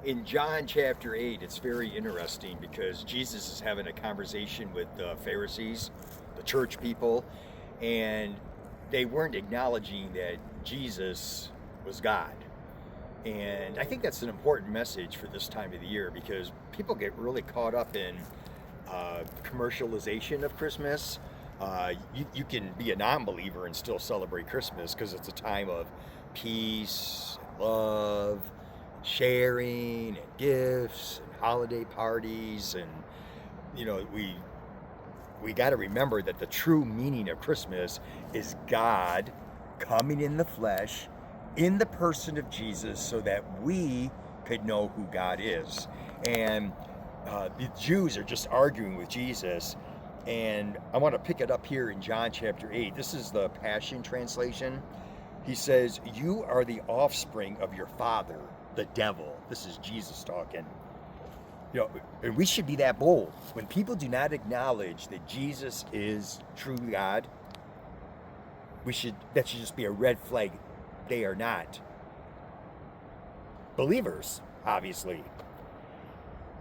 In John chapter 8, it's very interesting because Jesus is having a conversation with the Pharisees, the church people, and they weren't acknowledging that Jesus was God. And I think that's an important message for this time of the year because people get really caught up in commercialization of Christmas. You can be a non believer and still celebrate Christmas because it's a time of peace, love, sharing, and gifts, and holiday parties. And, you know, we got to remember that the true meaning of Christmas is God coming in the flesh in the person of Jesus so that we could know who God is. And the Jews are just arguing with Jesus. And I want to pick it up here in John chapter 8. This is the Passion Translation. He says, "You are the offspring of your father, the devil." This is Jesus talking. You know, and we should be that bold. When people do not acknowledge that Jesus is true God, that should just be a red flag. They are not believers, obviously.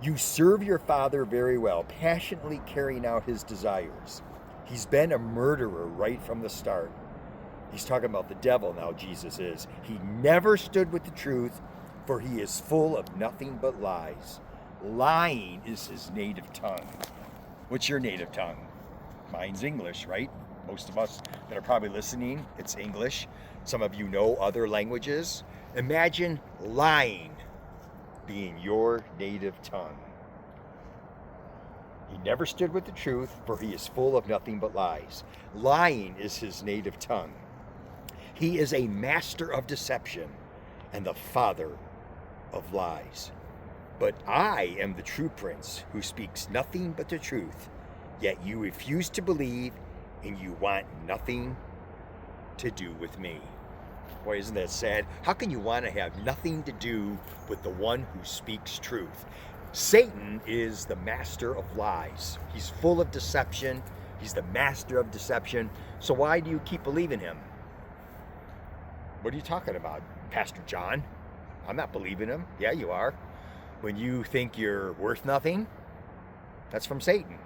"You serve your father very well, passionately carrying out his desires. He's been a murderer right from the start." He's talking about the devil now, Jesus is. "He never stood with the truth, for he is full of nothing but lies. Lying is his native tongue." What's your native tongue? Mine's English, right? Most of us that are probably listening, it's English. Some of you know other languages. Imagine lying being your native tongue. "He never stood with the truth, for he is full of nothing but lies." Lying is his native tongue. "He is a master of deception and the father of lies. But I am the true prince who speaks nothing but the truth. Yet you refuse to believe and you want nothing to do with me." Boy, isn't that sad? How can you want to have nothing to do with the one who speaks truth? Satan is the master of lies. He's full of deception. He's the master of deception. So why do you keep believing him? What are you talking about, Pastor John? I'm not believing him. Yeah, you are. When you think you're worth nothing, that's from Satan.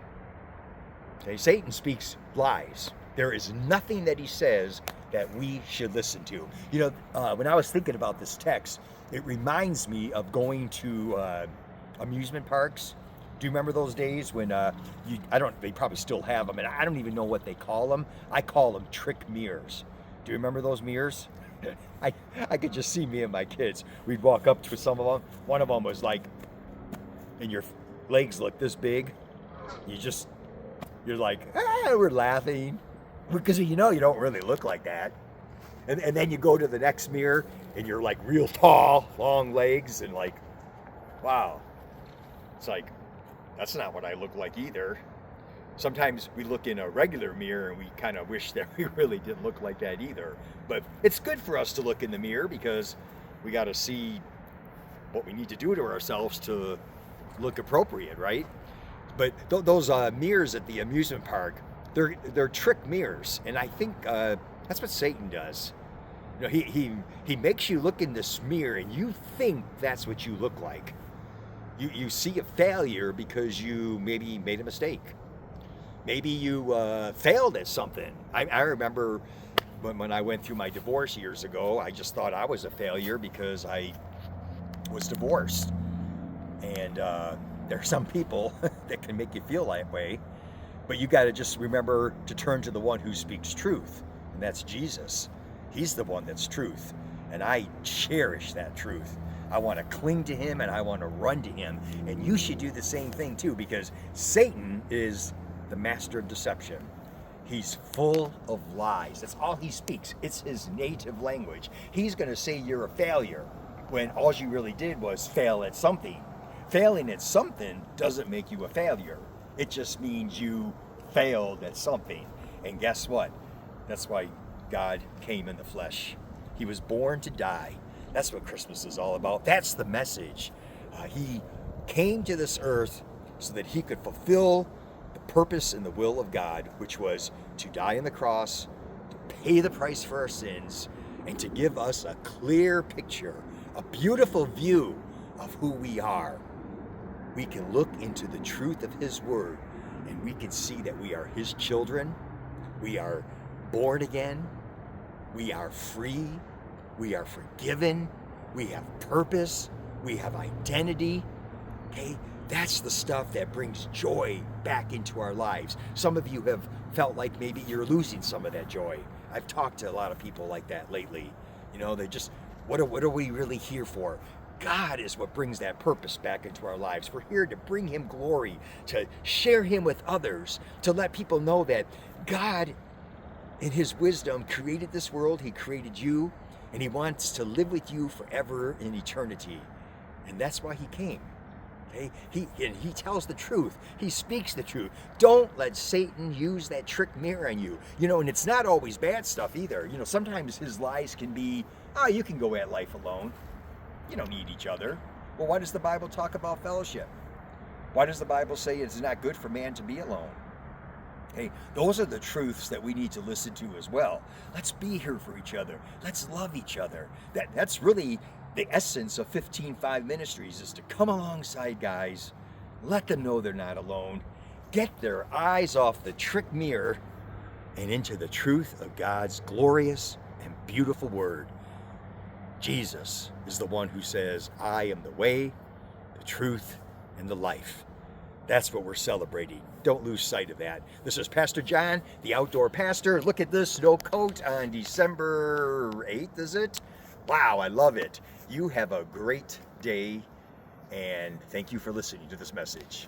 Okay, Satan speaks lies. There is nothing that he says that we should listen to. You know, when I was thinking about this text, it reminds me of going to amusement parks. Do you remember those days when they probably still have them, and I don't even know what they call them. I call them trick mirrors. Do you remember those mirrors? I could just see me and my kids. We'd walk up to some of them. One of them was like, and your legs look this big. You're like, we're laughing. Because you know you don't really look like that. And then you go to the next mirror and you're like real tall, long legs, and like, wow. It's like, that's not what I look like either. Sometimes we look in a regular mirror and we kind of wish that we really didn't look like that either. But it's good for us to look in the mirror because we got to see what we need to do to ourselves to look appropriate, right? But those mirrors at the amusement park, they're trick mirrors, and I think that's what Satan does. You know, he makes you look in this mirror, and you think that's what you look like. You see a failure because you maybe made a mistake. Maybe you failed at something. I remember when I went through my divorce years ago, I just thought I was a failure because I was divorced. And there are some people that can make you feel that way. But you got to just remember to turn to the one who speaks truth, and that's Jesus. He's the one that's truth, and I cherish that truth. I want to cling to him, and I want to run to him, and you should do the same thing too, because Satan is the master of deception. He's full of lies. That's all he speaks. It's his native language. He's going to say you're a failure when all you really did was fail at something. Failing at something doesn't make you a failure. It just means you failed at something. And guess what? That's why God came in the flesh. He was born to die. That's what Christmas is all about. That's the message. He came to this earth so that he could fulfill the purpose and the will of God, which was to die on the cross, to pay the price for our sins, and to give us a clear picture, a beautiful view of who we are, we can look into the truth of His Word and we can see that we are His children. We are born again. We are free. We are forgiven. We have purpose. We have identity. Okay? That's the stuff that brings joy back into our lives. Some of you have felt like maybe you're losing some of that joy. I've talked to a lot of people like that lately. You know, they just, what are we really here for? God is what brings that purpose back into our lives. We're here to bring Him glory, to share Him with others, to let people know that God, in His wisdom, created this world. He created you, and He wants to live with you forever in eternity. And that's why He came. Okay? He tells the truth. He speaks the truth. Don't let Satan use that trick mirror on you. You know, and it's not always bad stuff either. You know, sometimes his lies can be, oh, you can go at life alone. You don't need each other. Well, why does the Bible talk about fellowship? Why does the Bible say it's not good for man to be alone? Hey, those are the truths that we need to listen to as well. Let's be here for each other. Let's love each other. That's really the essence of 15-5 Ministries, is to come alongside guys, let them know they're not alone, get their eyes off the trick mirror and into the truth of God's glorious and beautiful Word. Jesus is the one who says, I am the way, the truth, and the life. That's what we're celebrating. Don't lose sight of that. This is Pastor John, the outdoor pastor. Look at this snow coat on December 8th, is it? Wow, I love it. You have a great day, and thank you for listening to this message.